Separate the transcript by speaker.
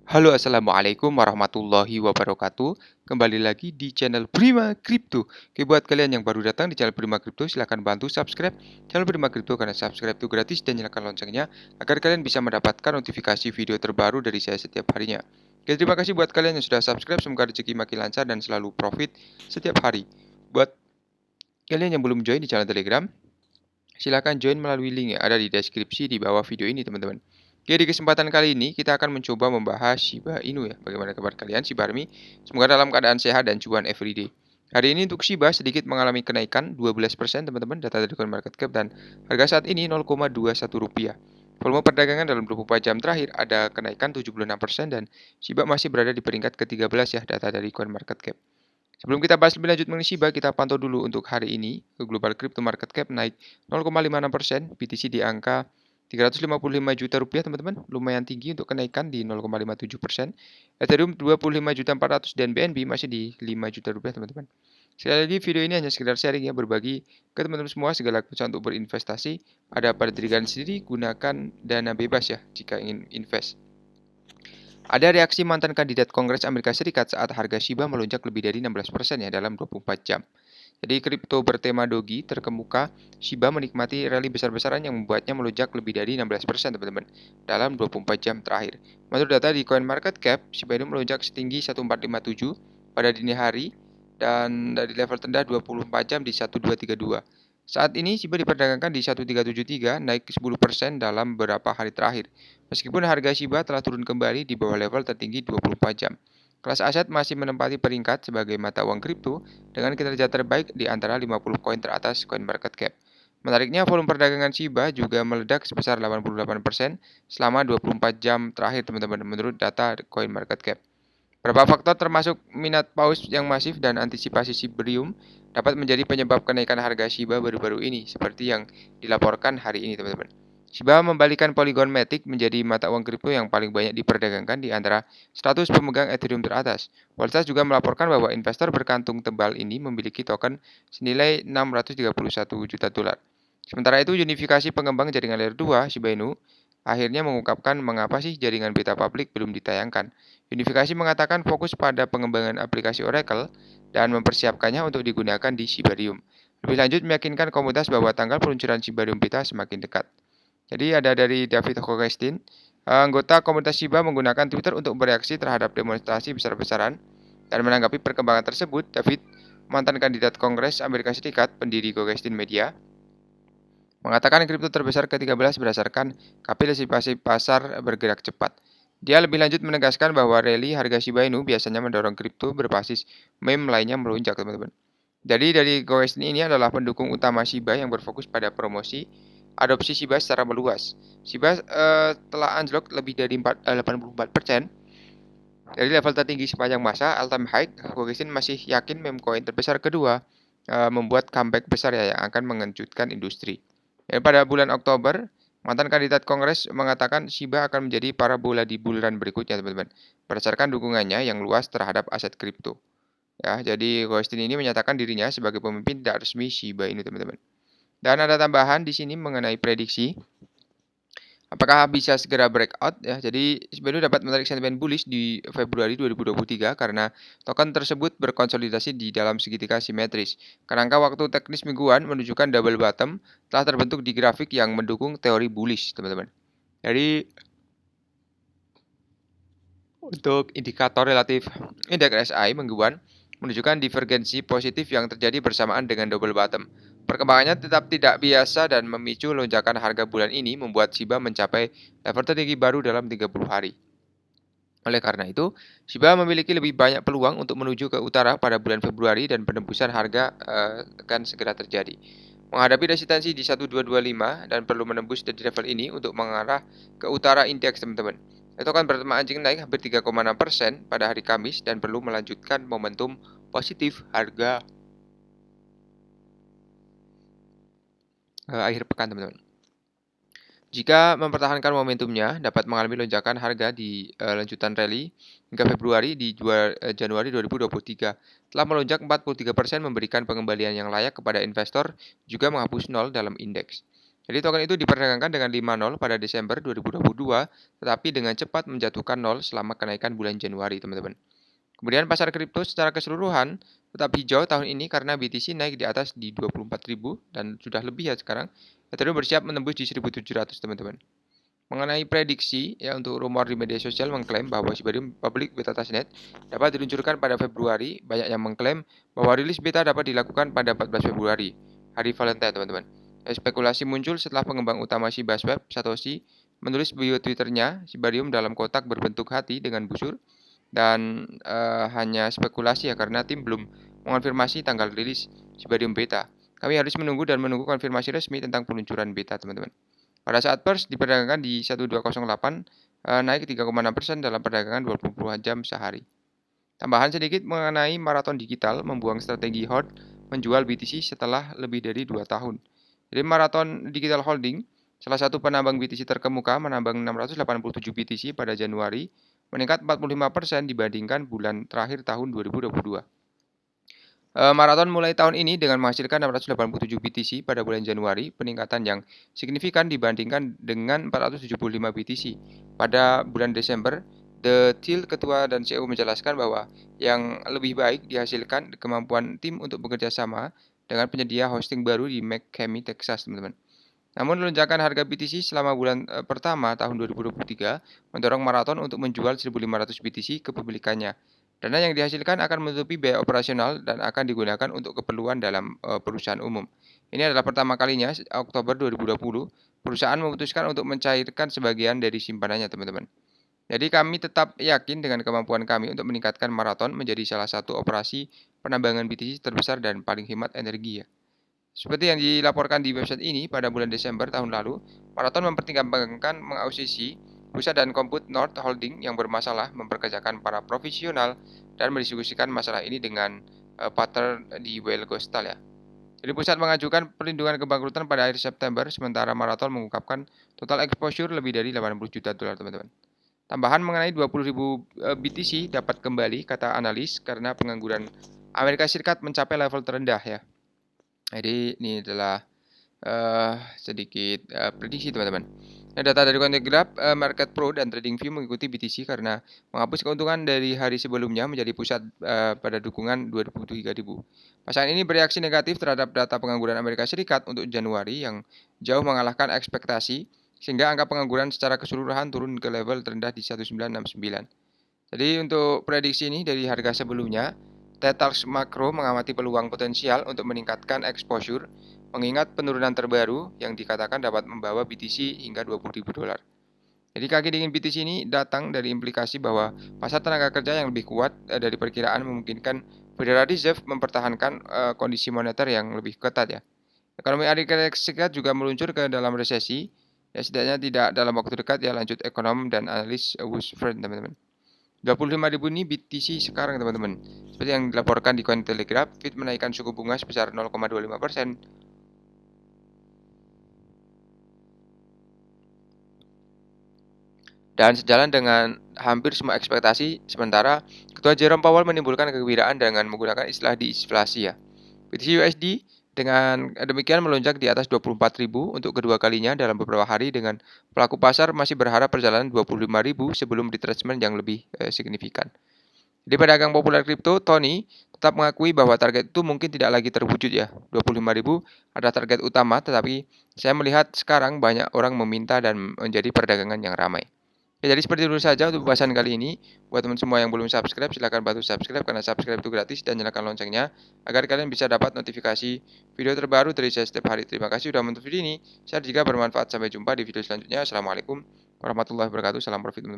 Speaker 1: Halo, assalamualaikum warahmatullahi wabarakatuh. Kembali lagi di channel Prima Crypto. Oke, buat kalian yang baru datang di channel Prima Crypto, silahkan bantu subscribe channel Prima Crypto karena subscribe itu gratis dan nyalakan loncengnya agar kalian bisa mendapatkan notifikasi video terbaru dari saya setiap harinya. Oke, terima kasih buat kalian yang sudah subscribe. Semoga rezeki makin lancar dan selalu profit setiap hari. Buat kalian yang belum join di channel Telegram, silahkan join melalui link yang ada di deskripsi di bawah video ini, teman-teman. Oke, di kesempatan kali ini kita akan mencoba membahas Shiba Inu ya. Bagaimana kabar kalian, Shiba Army? Semoga dalam keadaan sehat dan cuan everyday. Hari ini untuk Shiba sedikit mengalami kenaikan 12% teman-teman, data dari CoinMarketCap, dan harga saat ini 0,21 rupiah. Volume perdagangan dalam 24 jam terakhir ada kenaikan 76% dan Shiba masih berada di peringkat ke-13 ya, data dari CoinMarketCap. Sebelum kita bahas lebih lanjut mengenai Shiba, kita pantau dulu untuk hari ini. Global Crypto Market Cap naik 0,56%, BTC di angka 355 juta rupiah, teman-teman. Lumayan tinggi untuk kenaikan di 0,57%. Ethereum 25.400 dan BNB masih di 5 juta rupiah, teman-teman. Sekali lagi, video ini hanya sekedar sharing ya, berbagi ke teman-teman semua segala keputusan untuk berinvestasi. Ada pada diri kalian sendiri, gunakan dana bebas ya jika ingin invest. Ada reaksi mantan kandidat Kongres Amerika Serikat saat harga Shiba melonjak lebih dari 16% ya dalam 24 jam. Jadi kripto bertema Dogi terkemuka, Shiba menikmati rally besar-besaran yang membuatnya melonjak lebih dari 16% teman-teman dalam 24 jam terakhir. Menurut data di CoinMarketCap, Shiba Inu melonjak setinggi 1457 pada dini hari dan dari level terendah 24 jam di 1232. Saat ini Shiba diperdagangkan di 1373, naik 10% dalam beberapa hari terakhir. Meskipun harga Shiba telah turun kembali di bawah level tertinggi 24 jam. Kelas aset masih menempati peringkat sebagai mata uang kripto dengan kinerja terbaik di antara 50 koin teratas CoinMarketCap. Menariknya, volume perdagangan Shiba juga meledak sebesar 88% selama 24 jam terakhir, teman-teman, menurut data CoinMarketCap. Beberapa faktor termasuk minat paus yang masif dan antisipasi Shibarium dapat menjadi penyebab kenaikan harga Shiba baru-baru ini, seperti yang dilaporkan hari ini, teman-teman. Shiba membalikan Polygon Matic menjadi mata uang kripto yang paling banyak diperdagangkan di antara 100 pemegang Ethereum teratas. Waltz juga melaporkan bahwa investor berkantung tebal ini memiliki token senilai 631 juta dolar. Sementara itu, unifikasi pengembang jaringan layer 2, Shiba Inu, akhirnya mengungkapkan mengapa sih jaringan beta publik belum ditayangkan. Unifikasi mengatakan fokus pada pengembangan aplikasi Oracle dan mempersiapkannya untuk digunakan di Shibarium. Lebih lanjut, meyakinkan komunitas bahwa tanggal peluncuran Shibarium Beta semakin dekat. Jadi ada dari David Hogestin, anggota komunitas Shiba menggunakan Twitter untuk bereaksi terhadap demonstrasi besar-besaran dan menanggapi perkembangan tersebut. David, mantan kandidat Kongres Amerika Serikat, pendiri Hogestin Media, mengatakan kripto terbesar ke-13 berdasarkan kapitalisasi pasar bergerak cepat. Dia lebih lanjut menegaskan bahwa rally harga Shiba Inu biasanya mendorong kripto berbasis meme lainnya melonjak, teman-teman. Jadi dari Goes ini adalah pendukung utama Shiba yang berfokus pada promosi adopsi Shiba secara meluas. Shiba telah anjlok lebih dari 84% dari level tertinggi sepanjang masa all time high. Gogesin masih yakin meme coin terbesar kedua membuat comeback besar ya yang akan mengejutkan industri. Pada bulan Oktober, mantan kandidat Kongres mengatakan Shiba akan menjadi parabola di bulan berikutnya, teman-teman, berdasarkan dukungannya yang luas terhadap aset kripto. Ya, jadi Ghostin ini menyatakan dirinya sebagai pemimpin tidak resmi Shiba Inu, teman-teman. Dan ada tambahan di sini mengenai prediksi. Apakah bisa segera breakout ya? Jadi Shiba Inu dapat menarik sentimen bullish di Februari 2023 karena token tersebut berkonsolidasi di dalam segitiga simetris. Kerangka waktu teknis mingguan menunjukkan double bottom telah terbentuk di grafik yang mendukung teori bullish, teman-teman. Jadi untuk indikator relatif indeks RSI mingguan menunjukkan divergensi positif yang terjadi bersamaan dengan double bottom. Perkembangannya tetap tidak biasa dan memicu lonjakan harga bulan ini membuat Shiba mencapai level tertinggi baru dalam 30 hari. Oleh karena itu, Shiba memiliki lebih banyak peluang untuk menuju ke utara pada bulan Februari dan penembusan harga akan segera terjadi. Menghadapi resistensi di 1225 dan perlu menembus dari level ini untuk mengarah ke utara indeks, teman-teman. Itu kan bertema anjing naik hampir 3,6% pada hari Kamis dan perlu melanjutkan momentum positif harga akhir pekan, teman-teman. Jika mempertahankan momentumnya, dapat mengalami lonjakan harga di lanjutan rally hingga Februari di Januari 2023. Telah melonjak 43% memberikan pengembalian yang layak kepada investor, juga menghapus nol dalam indeks. Jadi token itu diperdagangkan dengan 5.0 pada Desember 2022, tetapi dengan cepat menjatuhkan 0 selama kenaikan bulan Januari, teman-teman. Kemudian pasar kripto secara keseluruhan tetap hijau tahun ini karena BTC naik di atas di 24.000 dan sudah lebih ya sekarang. Ethereum bersiap menembus di 1.700, teman-teman. Mengenai prediksi, ya untuk rumor di media sosial mengklaim bahwa Shibarium Public Beta Testnet dapat diluncurkan pada Februari. Banyak yang mengklaim bahwa rilis beta dapat dilakukan pada 14 Februari, hari Valentine, teman-teman. Spekulasi muncul setelah pengembang utama Shibaswap, Satoshi, menulis bio Twitternya Shibarium dalam kotak berbentuk hati dengan busur, dan hanya spekulasi ya karena tim belum mengonfirmasi tanggal rilis Shibarium Beta. Kami harus menunggu konfirmasi resmi tentang peluncuran beta, teman-teman. Pada saat pers diperdagangkan di 1208, naik 3,6% dalam perdagangan 24 jam sehari. Tambahan sedikit mengenai maraton digital membuang strategi hold menjual BTC setelah lebih dari 2 tahun. Jadi Marathon Digital Holding, salah satu penambang BTC terkemuka, menambang 687 BTC pada Januari, meningkat 45% dibandingkan bulan terakhir tahun 2022. Marathon mulai tahun ini dengan menghasilkan 687 BTC pada bulan Januari, peningkatan yang signifikan dibandingkan dengan 475 BTC pada bulan Desember. The Thiel, ketua dan CEO, menjelaskan bahwa yang lebih baik dihasilkan kemampuan tim untuk bekerja sama dengan penyedia hosting baru di McCamey, Texas, teman-teman. Namun lonjakan harga BTC selama bulan pertama tahun 2023 mendorong Marathon untuk menjual 1.500 BTC kepemilikannya. Dana yang dihasilkan akan menutupi biaya operasional dan akan digunakan untuk keperluan dalam perusahaan umum. Ini adalah pertama kalinya Oktober 2020 perusahaan memutuskan untuk mencairkan sebagian dari simpanannya, teman-teman. Jadi kami tetap yakin dengan kemampuan kami untuk meningkatkan Marathon menjadi salah satu operasi penambangan BTC terbesar dan paling hemat energi ya. Seperti yang dilaporkan di website ini, pada bulan Desember tahun lalu, Marathon mempertimbangkan mengakuisisi Pusat dan Compute North Holding yang bermasalah, memperkerjakan para profesional, dan mendiskusikan masalah ini dengan partner di Whale Ghostal ya. Jadi Pusat mengajukan perlindungan kebangkrutan pada akhir September, sementara Marathon mengungkapkan total exposure lebih dari 80 juta dolar, teman-teman. Tambahan mengenai 20.000 BTC dapat kembali, kata analis, karena pengangguran Amerika Serikat mencapai level terendah ya. Jadi ini adalah sedikit prediksi, teman-teman. Nah, data dari Cointelegraph, Market Pro dan TradingView mengikuti BTC karena menghapus keuntungan dari hari sebelumnya menjadi pusat pada dukungan 23.000. Pasangan ini bereaksi negatif terhadap data pengangguran Amerika Serikat untuk Januari yang jauh mengalahkan ekspektasi, sehingga angka pengangguran secara keseluruhan turun ke level terendah di 1969. Jadi untuk prediksi ini dari harga sebelumnya, Tetals Makro mengamati peluang potensial untuk meningkatkan exposure, mengingat penurunan terbaru yang dikatakan dapat membawa BTC hingga 20.000 dolar. Jadi kaki dingin BTC ini datang dari implikasi bahwa pasar tenaga kerja yang lebih kuat dari perkiraan memungkinkan Federal Reserve mempertahankan kondisi moneter yang lebih ketat ya. Ekonomi Amerika Serikat juga meluncur ke dalam resesi, ya setidaknya tidak dalam waktu dekat ya, lanjut ekonom dan analis Wussfried, teman-teman. 25.000 ini BTC sekarang, teman-teman. Seperti yang dilaporkan di Cointelegraph, Fed menaikkan suku bunga sebesar 0,25%. Dan sejalan dengan hampir semua ekspektasi, sementara Ketua Jerome Powell menimbulkan kegembiraan dengan menggunakan istilah diinflasi ya. BTC USD dengan demikian melonjak di atas 24.000 untuk kedua kalinya dalam beberapa hari, dengan pelaku pasar masih berharap perjalanan 25.000 sebelum retracement yang lebih signifikan. Di pedagang populer kripto, Tony tetap mengakui bahwa target itu mungkin tidak lagi terwujud ya. 25.000 adalah target utama, tetapi saya melihat sekarang banyak orang meminta dan menjadi perdagangan yang ramai. Ya, jadi seperti itu saja untuk pembahasan kali ini. Buat teman semua yang belum subscribe, silahkan bantu subscribe karena subscribe itu gratis, dan nyalakan loncengnya agar kalian bisa dapat notifikasi video terbaru dari saya setiap hari. Terima kasih sudah menonton video ini. Saya jika bermanfaat. Sampai jumpa di video selanjutnya. Assalamualaikum warahmatullahi wabarakatuh. Salam profit, teman-teman.